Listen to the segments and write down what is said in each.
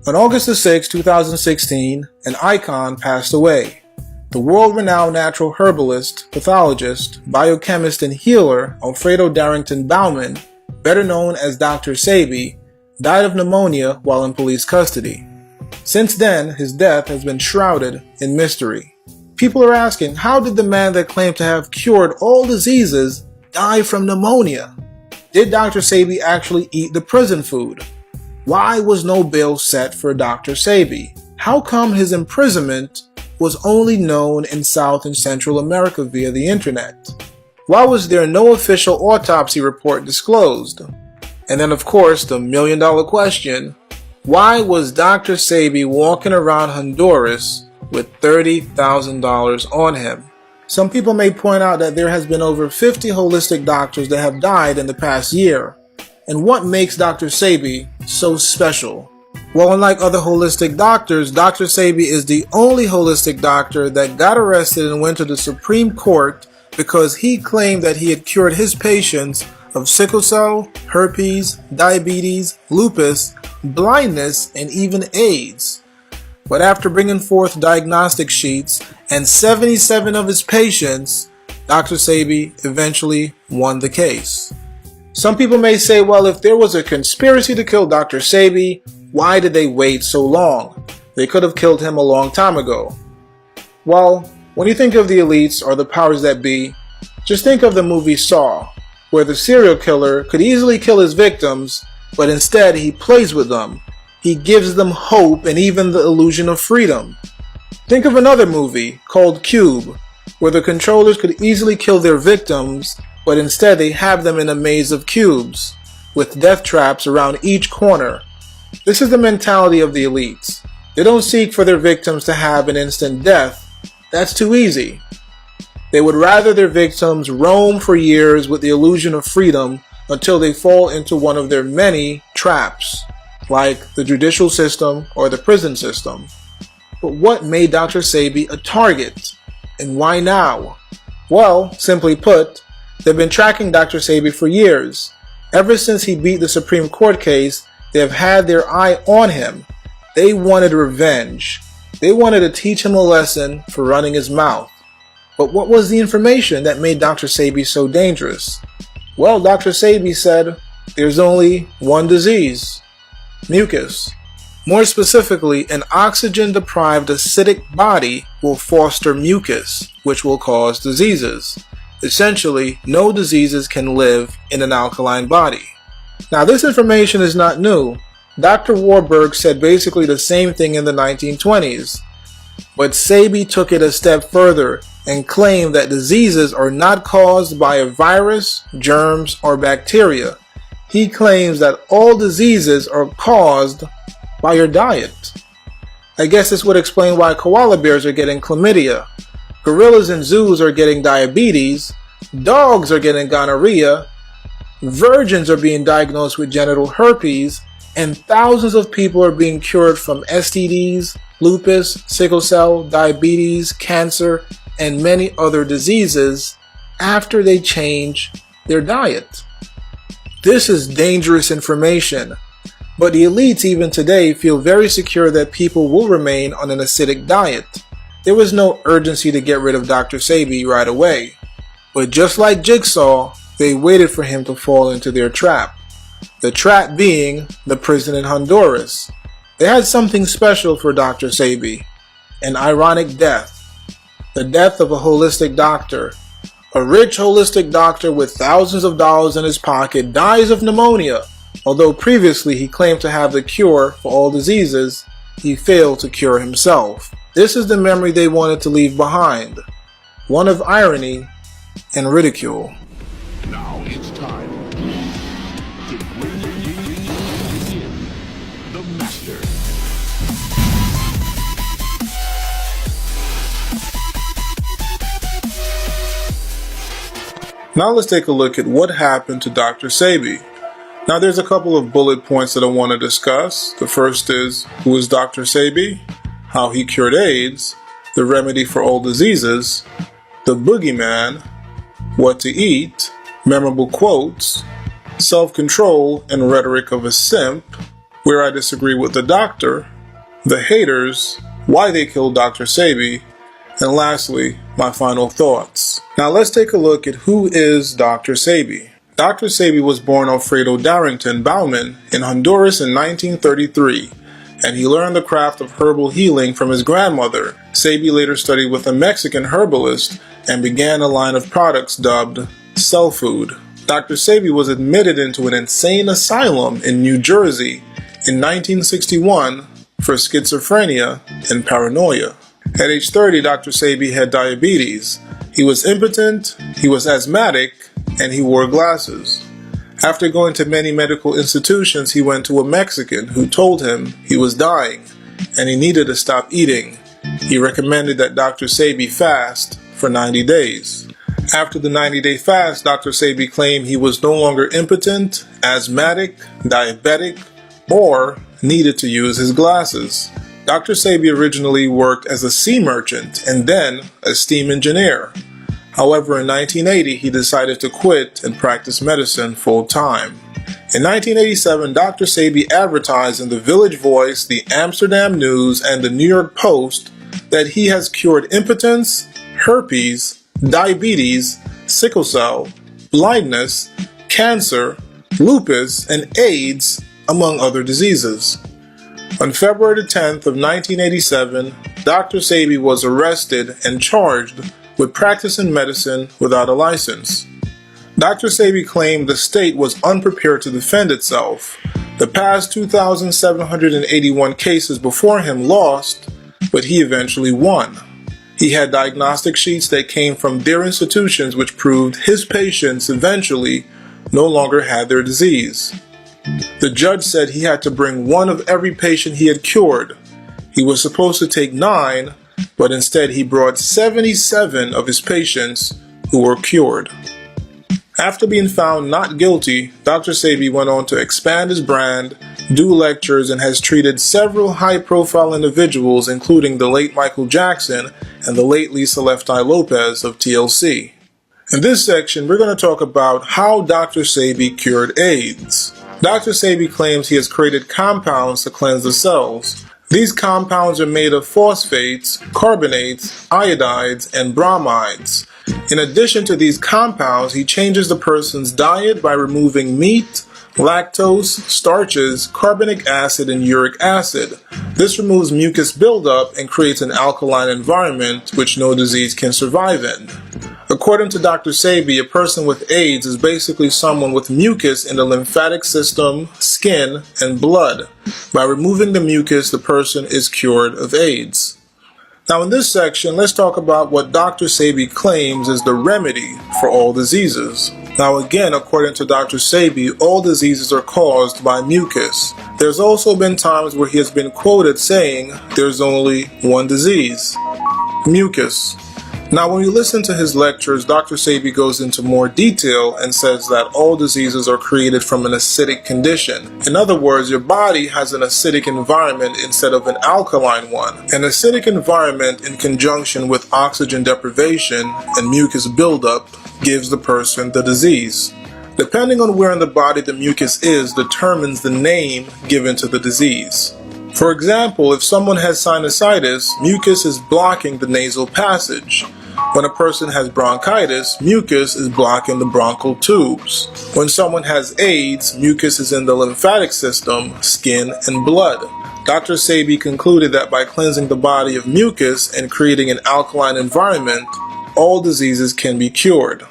On August 6, 2016, an icon passed away. The world-renowned natural herbalist, pathologist, biochemist, and healer Alfredo Darrington Bauman, better known as Dr. Sebi, died of pneumonia while in police custody. Since then, his death has been shrouded in mystery. People are asking, how did the man that claimed to have cured all diseases die from pneumonia? Did Dr. Sebi actually eat the prison food? Why was no bail set for Dr. Sebi? How come his imprisonment was only known in South and Central America via the internet? Why was there no official autopsy report disclosed? And then of course the million-dollar question, why was Dr. Sebi walking around Honduras with $30,000 on him? Some people may point out that there has been over 50 holistic doctors that have died in the past year. And what makes Dr. Sebi so special? Well, unlike other holistic doctors, Dr. Sebi is the only holistic doctor that got arrested and went to the Supreme Court because he claimed that he had cured his patients of sickle cell, herpes, diabetes, lupus, blindness, and even AIDS. But after bringing forth diagnostic sheets and 77 of his patients, Dr. Sebi eventually won the case. Some people may say, well, if there was a conspiracy to kill Dr. Sebi, why did they wait so long? They could have killed him a long time ago. Well, when you think of the elites or the powers that be, just think of the movie Saw, where the serial killer could easily kill his victims, but instead he plays with them. He gives them hope and even the illusion of freedom. Think of another movie called Cube, where the controllers could easily kill their victims, but instead they have them in a maze of cubes, with death traps around each corner. This is the mentality of the elites. They don't seek for their victims to have an instant death. That's too easy. They would rather their victims roam for years with the illusion of freedom until they fall into one of their many traps, like the judicial system or the prison system. But what made Dr. Sebi a target? And why now? Well, simply put, they've been tracking Dr. Sebi for years. Ever since he beat the Supreme Court case, they have had their eye on him. They wanted revenge. They wanted to teach him a lesson for running his mouth. But what was the information that made Dr. Sebi so dangerous? Well, Dr. Sebi said, there's only one disease: mucus. More specifically, an oxygen-deprived acidic body will foster mucus, which will cause diseases. Essentially, no diseases can live in an alkaline body. Now, this information is not new. Dr. Warburg said basically the same thing in the 1920s. But Sebi took it a step further and claimed that diseases are not caused by a virus, germs, or bacteria. He claims that all diseases are caused by your diet. I guess this would explain why koala bears are getting chlamydia, gorillas in zoos are getting diabetes, dogs are getting gonorrhea, virgins are being diagnosed with genital herpes, and thousands of people are being cured from STDs, lupus, sickle cell, diabetes, cancer, and many other diseases after they change their diet. This is dangerous information, but the elites even today feel very secure that people will remain on an acidic diet. There was no urgency to get rid of Dr. Sebi right away, but just like Jigsaw, they waited for him to fall into their trap. The trap being the prison in Honduras. They had something special for Dr. Sebi, an ironic death. The death of a holistic doctor. A rich holistic doctor with thousands of dollars in his pocket dies of pneumonia. Although previously he claimed to have the cure for all diseases, he failed to cure himself. This is the memory they wanted to leave behind. One of irony and ridicule. Now it's time to bring in the master. Now let's take a look at what happened to Dr. Sebi. Now there's a couple of bullet points that I want to discuss. The first is, who is Dr. Sebi? How he cured AIDS, the remedy for all diseases, the boogeyman, what to eat, memorable quotes, self-control and rhetoric of a simp, where I disagree with the doctor, the haters, why they killed Dr. Sebi, and lastly, my final thoughts. Now let's take a look at who is Dr. Sebi. Dr. Sebi was born Alfredo Darrington Baumann in Honduras in 1933, and he learned the craft of herbal healing from his grandmother. Sebi later studied with a Mexican herbalist and began a line of products dubbed Cell Food. Dr. Sebi was admitted into an insane asylum in New Jersey in 1961 for schizophrenia and paranoia. At age 30, Dr. Sebi had diabetes. He was impotent, he was asthmatic, and he wore glasses. After going to many medical institutions, he went to a Mexican who told him he was dying and he needed to stop eating. He recommended that Dr. Sebi fast for 90 days. After the 90-day fast, Dr. Sebi claimed he was no longer impotent, asthmatic, diabetic, or needed to use his glasses. Dr. Sebi originally worked as a sea merchant and then a steam engineer. However, in 1980, he decided to quit and practice medicine full-time. In 1987, Dr. Sebi advertised in the Village Voice, the Amsterdam News, and the New York Post that he has cured impotence, herpes, diabetes, sickle cell, blindness, cancer, lupus, and AIDS, among other diseases. On February 10th of 1987, Dr. Sebi was arrested and charged with practicing medicine without a license. Dr. Sebi claimed the state was unprepared to defend itself. The past 2,781 cases before him lost, but he eventually won. He had diagnostic sheets that came from their institutions which proved his patients eventually no longer had their disease. The judge said he had to bring one of every patient he had cured. He was supposed to take 9, but instead he brought 77 of his patients who were cured. After being found not guilty, Dr. Sebi went on to expand his brand, do lectures, and has treated several high-profile individuals, including the late Michael Jackson and the late Lisa Left Eye Lopez of TLC. In this section, we're going to talk about how Dr. Sebi cured AIDS. Dr. Sebi claims he has created compounds to cleanse the cells. These compounds are made of phosphates, carbonates, iodides, and bromides. In addition to these compounds, he changes the person's diet by removing meat, lactose, starches, carbonic acid, and uric acid. This removes mucus buildup and creates an alkaline environment which no disease can survive in. According to Dr. Sebi, a person with AIDS is basically someone with mucus in the lymphatic system, skin, and blood. By removing the mucus, the person is cured of AIDS. Now in this section, let's talk about what Dr. Sebi claims is the remedy for all diseases. Now again, according to Dr. Sebi, all diseases are caused by mucus. There's also been times where he has been quoted saying there's only one disease: mucus. Now when you listen to his lectures, Dr. Sebi goes into more detail and says that all diseases are created from an acidic condition. In other words, your body has an acidic environment instead of an alkaline one. An acidic environment in conjunction with oxygen deprivation and mucus buildup gives the person the disease. Depending on where in the body the mucus is determines the name given to the disease. For example, if someone has sinusitis, mucus is blocking the nasal passage. When a person has bronchitis, mucus is blocking the bronchial tubes. When someone has AIDS, mucus is in the lymphatic system, skin, and blood. Dr. Sebi concluded that by cleansing the body of mucus and creating an alkaline environment, all diseases can be cured.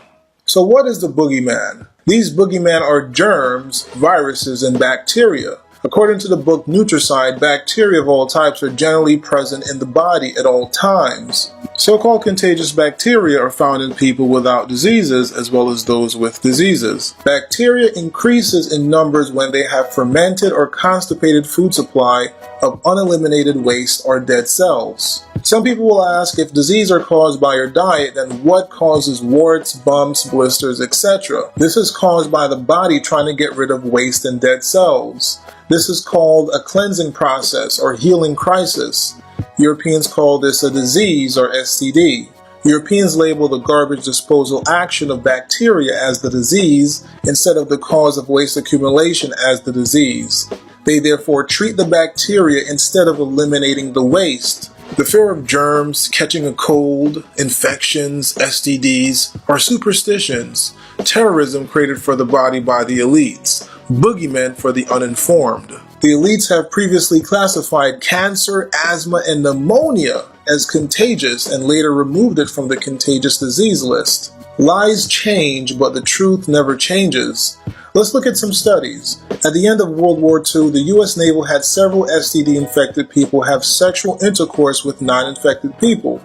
So what is the boogeyman? These boogeymen are germs, viruses, and bacteria. According to the book Nutricide, bacteria of all types are generally present in the body at all times. So-called contagious bacteria are found in people without diseases as well as those with diseases. Bacteria increases in numbers when they have fermented or constipated food supply of uneliminated waste or dead cells. Some people will ask, if disease are caused by your diet, then what causes warts, bumps, blisters, etc.? This is caused by the body trying to get rid of waste and dead cells. This is called a cleansing process or healing crisis. Europeans call this a disease or STD. Europeans label the garbage disposal action of bacteria as the disease instead of the cause of waste accumulation as the disease. They therefore treat the bacteria instead of eliminating the waste. The fear of germs, catching a cold, infections, STDs, are superstitions, terrorism created for the body by the elites, boogeymen for the uninformed. The elites have previously classified cancer, asthma, and pneumonia as contagious and later removed it from the contagious disease list. Lies change, but the truth never changes. Let's look at some studies. At the end of World War II, the U.S. Naval had several STD-infected people have sexual intercourse with non-infected people.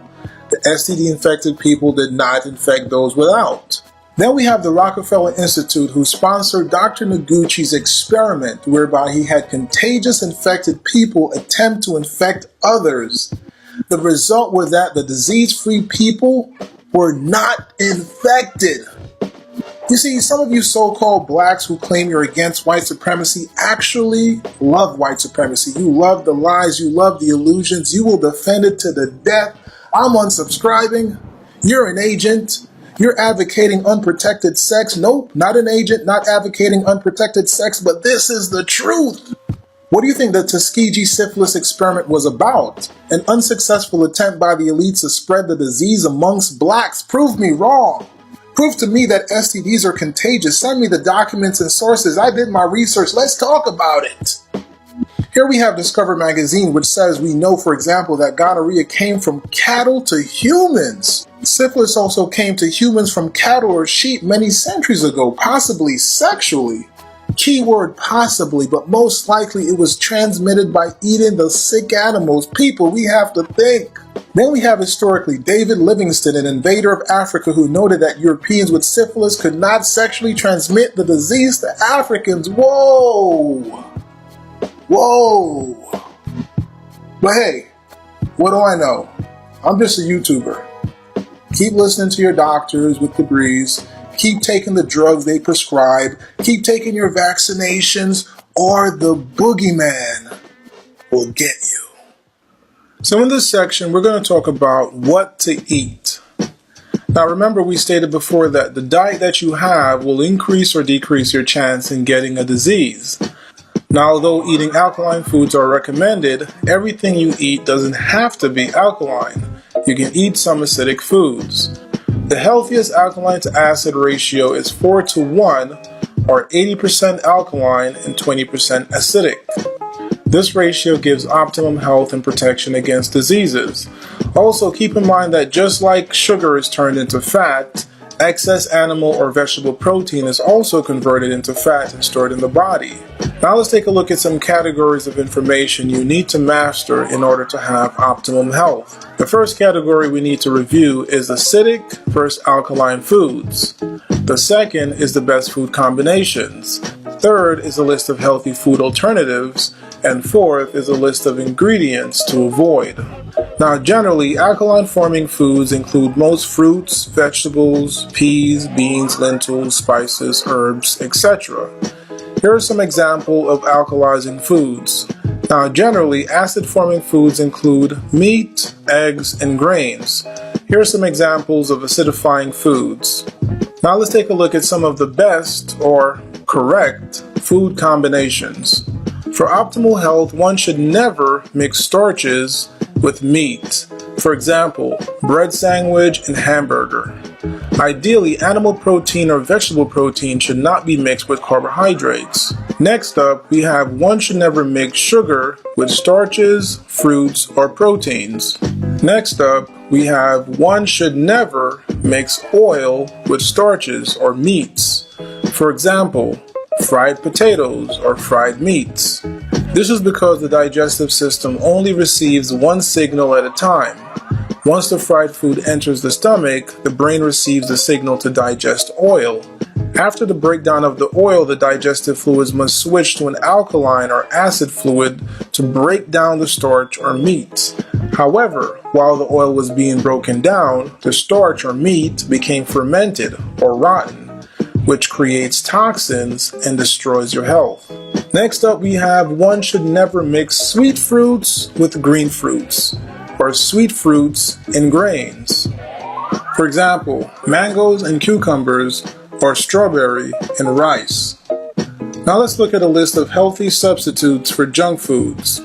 The STD-infected people did not infect those without. Then we have the Rockefeller Institute, who sponsored Dr. Noguchi's experiment whereby he had contagious infected people attempt to infect others. The result was that the disease-free people were not infected. You see, some of you so-called blacks who claim you're against white supremacy actually love white supremacy. You love the lies, you love the illusions, you will defend it to the death. I'm unsubscribing. You're an agent. You're advocating unprotected sex. Nope, not an agent, not advocating unprotected sex, but this is the truth. What do you think the Tuskegee syphilis experiment was about? An unsuccessful attempt by the elites to spread the disease amongst blacks. Prove me wrong. Prove to me that STDs are contagious. Send me the documents and sources. I did my research. Let's talk about it. Here we have Discover magazine, which says we know, for example, that gonorrhea came from cattle to humans. Syphilis also came to humans from cattle or sheep many centuries ago, possibly sexually. Keyword possibly, but most likely it was transmitted by eating the sick animals. People, we have to think. Then we have historically David Livingstone, an invader of Africa, who noted that Europeans with syphilis could not sexually transmit the disease to Africans. Whoa! Whoa! But hey, what do I know? I'm just a YouTuber. Keep listening to your doctors with degrees. Keep taking the drugs they prescribe. Keep taking your vaccinations, or the boogeyman will get you. So in this section, we're going to talk about what to eat. Now remember, we stated before that the diet that you have will increase or decrease your chance in getting a disease. Now, although eating alkaline foods are recommended, everything you eat doesn't have to be alkaline. You can eat some acidic foods. The healthiest alkaline to acid ratio is 4:1, or 80% alkaline and 20% acidic. This ratio gives optimum health and protection against diseases. Also, keep in mind that just like sugar is turned into fat, excess animal or vegetable protein is also converted into fat and stored in the body. Now let's take a look at some categories of information you need to master in order to have optimum health. The first category we need to review is acidic versus alkaline foods. The second is the best food combinations. Third is a list of healthy food alternatives. And fourth is a list of ingredients to avoid. Now generally, alkaline forming foods include most fruits, vegetables, peas, beans, lentils, spices, herbs, etc. Here are some examples of alkalizing foods. Now generally, acid forming foods include meat, eggs, and grains. Here are some examples of acidifying foods. Now let's take a look at some of the best or correct food combinations. For optimal health, one should never mix starches with meat. For example, bread sandwich and hamburger. Ideally, animal protein or vegetable protein should not be mixed with carbohydrates. Next up, we have one should never mix sugar with starches, fruits, or proteins. Next up, we have one should never mix oil with starches or meats. For example, fried potatoes or fried meats. This is because the digestive system only receives one signal at a time. Once the fried food enters the stomach, the brain receives the signal to digest oil. After the breakdown of the oil, the digestive fluids must switch to an alkaline or acid fluid to break down the starch or meat. However, while the oil was being broken down, the starch or meat became fermented or rotten, which creates toxins and destroys your health. Next up, we have one should never mix sweet fruits with green fruits, or sweet fruits and grains. For example, mangoes and cucumbers, or strawberry and rice. Now let's look at a list of healthy substitutes for junk foods.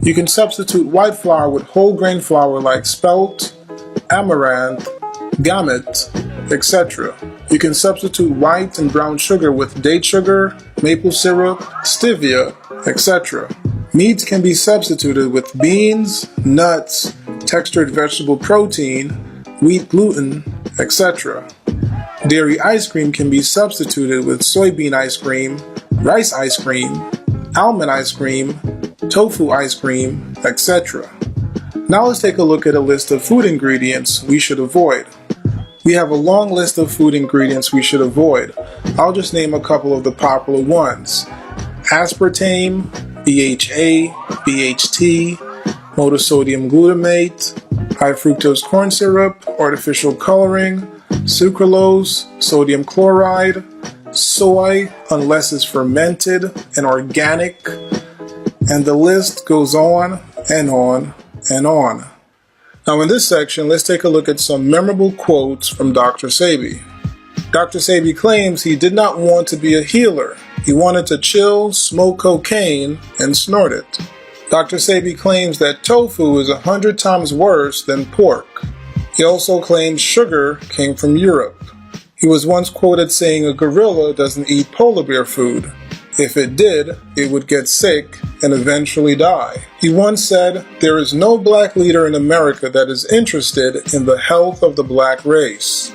You can substitute white flour with whole grain flour like spelt, amaranth, gammet, etc. You can substitute white and brown sugar with date sugar, maple syrup, stevia, etc. Meats can be substituted with beans, nuts, textured vegetable protein, wheat gluten, etc. Dairy ice cream can be substituted with soybean ice cream, rice ice cream, almond ice cream, tofu ice cream, etc. Now let's take a look at a list of food ingredients we should avoid. We have a long list of food ingredients we should avoid. I'll just name a couple of the popular ones: aspartame, BHA, BHT, monosodium glutamate, high fructose corn syrup, artificial coloring, sucralose, sodium chloride, soy unless it's fermented and organic, and the list goes on and on and on. Now in this section, let's take a look at some memorable quotes from Dr. Sebi. Dr. Sebi claims he did not want to be a healer. He wanted to chill, smoke cocaine, and snort it. Dr. Sebi claims that tofu is 100 times worse than pork. He also claims sugar came from Europe. He was once quoted saying a gorilla doesn't eat polar bear food. If it did, it would get sick and eventually die. He once said, "There is no black leader in America that is interested in the health of the black race.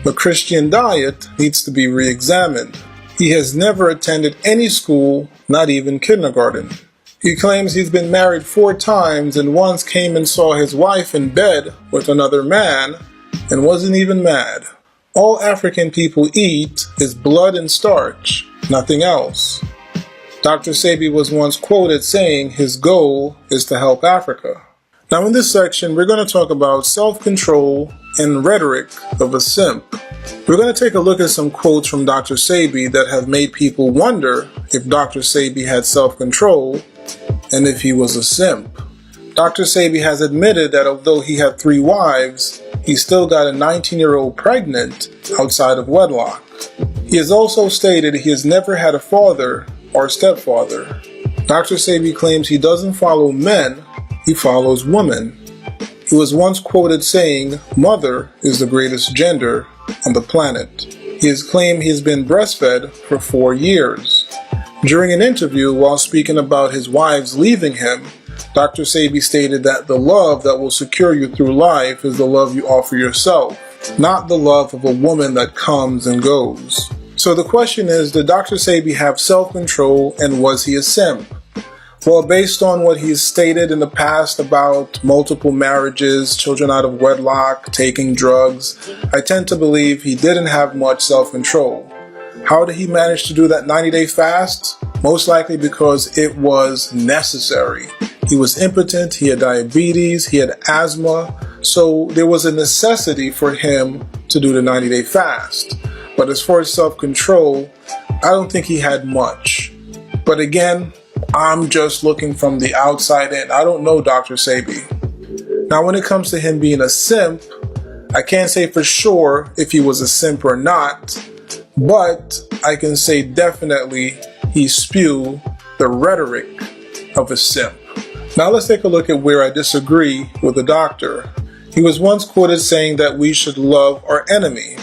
The Christian diet needs to be re-examined." He has never attended any school, not even kindergarten. He claims he's been married 4 times and once came and saw his wife in bed with another man and wasn't even mad. All African people eat is blood and starch, nothing else. Dr. Sebi was once quoted saying his goal is to help Africa. Now in this section, we're going to talk about self-control and rhetoric of a simp. We're going to take a look at some quotes from Dr. Sebi that have made people wonder if Dr. Sebi had self-control and if he was a simp. Dr. Sebi has admitted that although he had 3 wives, he still got a 19-year-old pregnant outside of wedlock. He has also stated he has never had a father or stepfather. Dr. Sebi claims he doesn't follow men, he follows women. He was once quoted saying, "Mother is the greatest gender on the planet." He has claimed he has been breastfed for 4 years. During an interview while speaking about his wives leaving him, Dr. Sebi stated that the love that will secure you through life is the love you offer yourself, not the love of a woman that comes and goes. So the question is, did Dr. Sebi have self-control and was he a simp? Well, based on what he's stated in the past about multiple marriages, children out of wedlock, taking drugs, I tend to believe he didn't have much self-control. How did he manage to do that 90-day fast? Most likely because it was necessary. He was impotent, he had diabetes, he had asthma, so there was a necessity for him to do the 90-day fast. But as far as self-control, I don't think he had much. But again, I'm just looking from the outside in. I don't know Dr. Sebi. Now when it comes to him being a simp, I can't say for sure if he was a simp or not, but I can say definitely he spewed the rhetoric of a simp. Now let's take a look at where I disagree with the doctor. He was once quoted saying that we should love our enemy.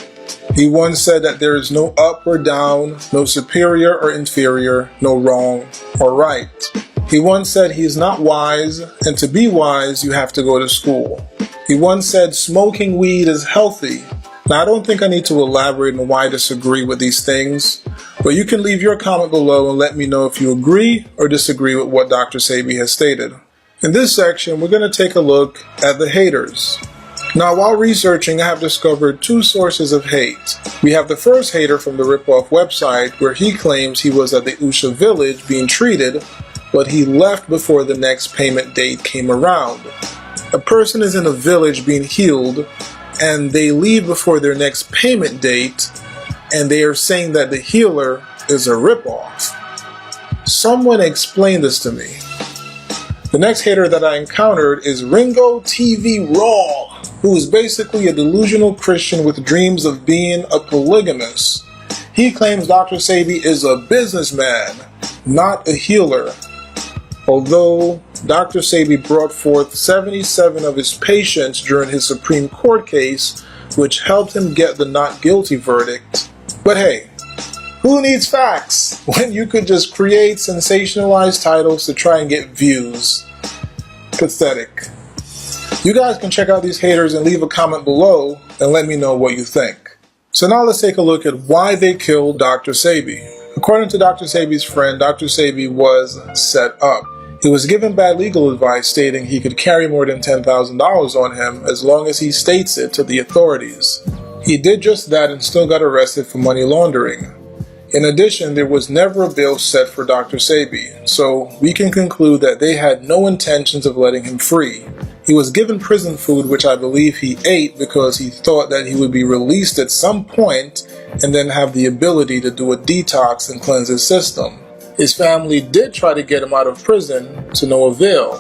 He once said that there is no up or down, no superior or inferior, no wrong or right. He once said he is not wise, and to be wise you have to go to school. He once said smoking weed is healthy. Now I don't think I need to elaborate on why I disagree with these things, but you can leave your comment below and let me know if you agree or disagree with what Dr. Sebi has stated. In this section, we're going to take a look at the haters. Now, while researching, I have discovered 2 sources of hate. We have the first hater from the ripoff website where he claims he was at the Usha village being treated, but he left before the next payment date came around. A person is in a village being healed and they leave before their next payment date and they are saying that the healer is a ripoff. Someone explain this to me. The next hater that I encountered is Ringo TV Raw, who is basically a delusional Christian with dreams of being a polygamist. He claims Dr. Sebi is a businessman, not a healer. Although Dr. Sebi brought forth 77 of his patients during his Supreme Court case, which helped him get the not guilty verdict. But hey, who needs facts when you could just create sensationalized titles to try and get views? Pathetic. You guys can check out these haters and leave a comment below and let me know what you think. So now let's take a look at why they killed Dr. Sebi. According to Dr. Sebi's friend, Dr. Sebi was set up. He was given bad legal advice stating he could carry more than $10,000 on him as long as he states it to the authorities. He did just that and still got arrested for money laundering. In addition, there was never a bail set for Dr. Sebi, so we can conclude that they had no intentions of letting him free. He was given prison food, which I believe he ate because he thought that he would be released at some point and then have the ability to do a detox and cleanse his system. His family did try to get him out of prison to no avail.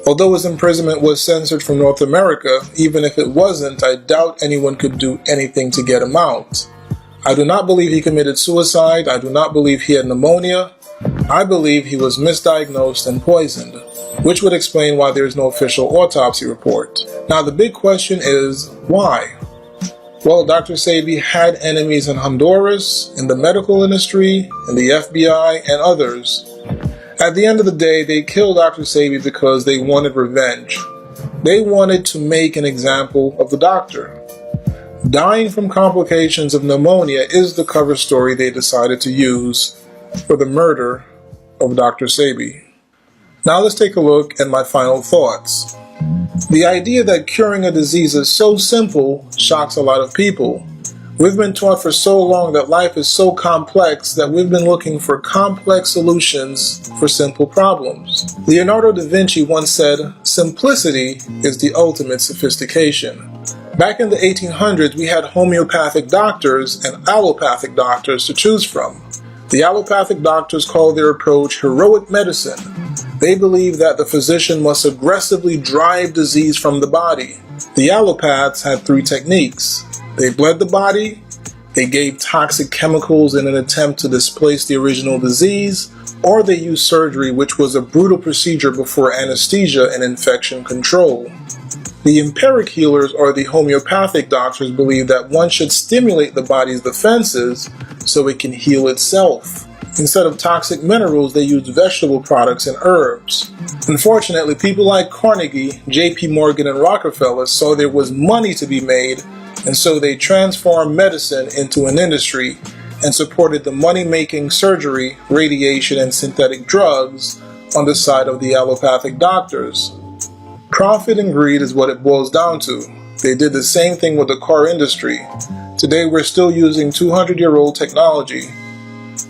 Although his imprisonment was censored from North America, even if it wasn't, I doubt anyone could do anything to get him out. I do not believe he committed suicide. I do not believe he had pneumonia. I believe he was misdiagnosed and poisoned, which would explain why there is no official autopsy report. Now the big question is, why? Well, Dr. Sebi had enemies in Honduras, in the medical industry, in the FBI, and others. At the end of the day, they killed Dr. Sebi because they wanted revenge. They wanted to make an example of the doctor. Dying from complications of pneumonia is the cover story they decided to use for the murder of Dr. Sebi. Now let's take a look at my final thoughts. The idea that curing a disease is so simple shocks a lot of people. We've been taught for so long that life is so complex that we've been looking for complex solutions for simple problems. Leonardo da Vinci once said, "Simplicity is the ultimate sophistication." Back in the 1800s, we had homeopathic doctors and allopathic doctors to choose from. The allopathic doctors call their approach heroic medicine. They believe that the physician must aggressively drive disease from the body. The allopaths had 3 techniques. They bled the body, they gave toxic chemicals in an attempt to displace the original disease, or they used surgery, which was a brutal procedure before anesthesia and infection control. The empiric healers, or the homeopathic doctors, believe that one should stimulate the body's defenses so it can heal itself. Instead of toxic minerals, they used vegetable products and herbs. Unfortunately, people like Carnegie, J.P. Morgan, and Rockefeller saw there was money to be made, and so they transformed medicine into an industry and supported the money-making surgery, radiation, and synthetic drugs on the side of the allopathic doctors. Profit and greed is what it boils down to. They did the same thing with the car industry. Today we're still using 200-year-old technology.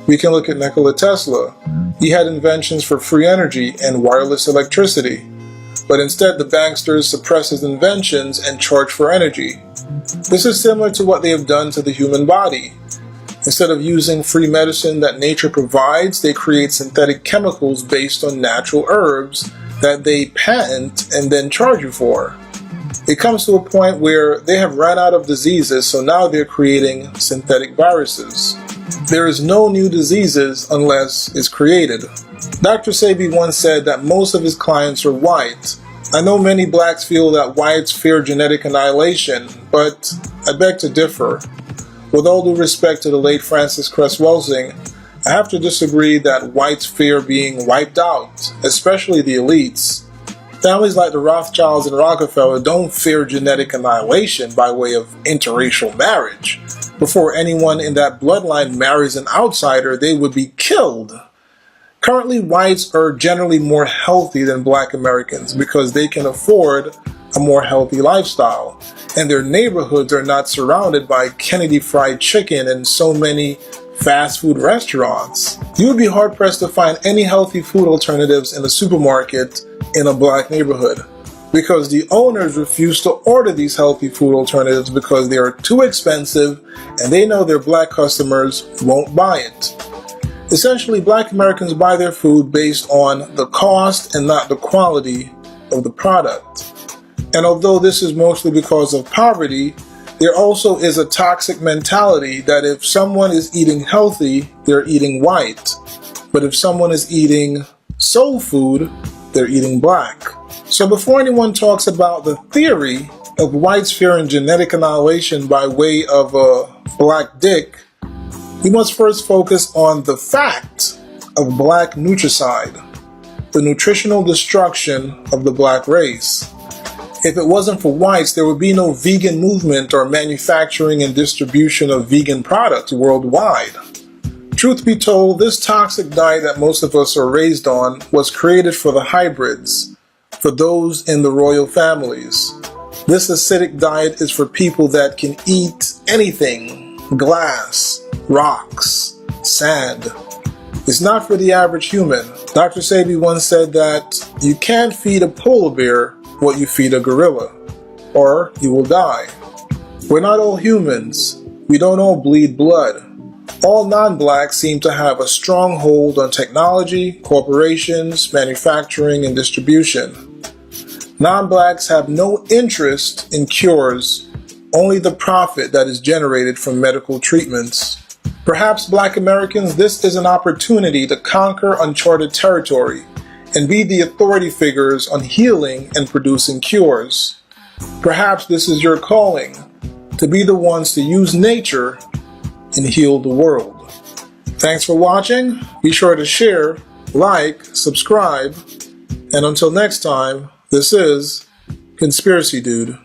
We can look at Nikola Tesla. He had inventions for free energy and wireless electricity. But instead the banksters suppress his inventions and charge for energy. This is similar to what they have done to the human body. Instead of using free medicine that nature provides, they create synthetic chemicals based on natural herbs that they patent and then charge you for. It comes to a point where they have run out of diseases, so now they're creating synthetic viruses. There is no new diseases unless it's created. Dr. Sebi once said that most of his clients are white. I know many blacks feel that whites fear genetic annihilation, but I beg to differ. With all due respect to the late Francis Cress Welsing, I have to disagree that whites fear being wiped out, especially the elites. Families like the Rothschilds and Rockefeller don't fear genetic annihilation by way of interracial marriage. Before anyone in that bloodline marries an outsider, they would be killed. Currently, whites are generally more healthy than black Americans because they can afford a more healthy lifestyle, and their neighborhoods are not surrounded by Kennedy Fried Chicken and so many fast food restaurants. You would be hard pressed to find any healthy food alternatives in the supermarket in a black neighborhood because the owners refuse to order these healthy food alternatives because they are too expensive and they know their black customers won't buy it. Essentially, black Americans buy their food based on the cost and not the quality of the product. And although this is mostly because of poverty, There also is a toxic mentality that if someone is eating healthy, they're eating white. But if someone is eating soul food, they're eating black. So before anyone talks about the theory of whites fearing genetic annihilation by way of a black dick, we must first focus on the fact of black nutricide, the nutritional destruction of the black race. If it wasn't for whites, there would be no vegan movement or manufacturing and distribution of vegan products worldwide. Truth be told, this toxic diet that most of us are raised on was created for the hybrids, for those in the royal families. This acidic diet is for people that can eat anything: glass, rocks, sand. It's not for the average human. Dr. Sebi once said that you can't feed a polar bear what you feed a gorilla, or you will die. We're not all humans. We don't all bleed blood. All non-blacks seem to have a strong hold on technology, corporations, manufacturing, and distribution. Non-blacks have no interest in cures, only the profit that is generated from medical treatments. Perhaps Black Americans, this is an opportunity to conquer uncharted territory and be the authority figures on healing and producing cures. Perhaps this is your calling, to be the ones to use nature and heal the world. Thanks for watching. Be sure to share, like, subscribe, and until next time, this is Conspiracy Dude.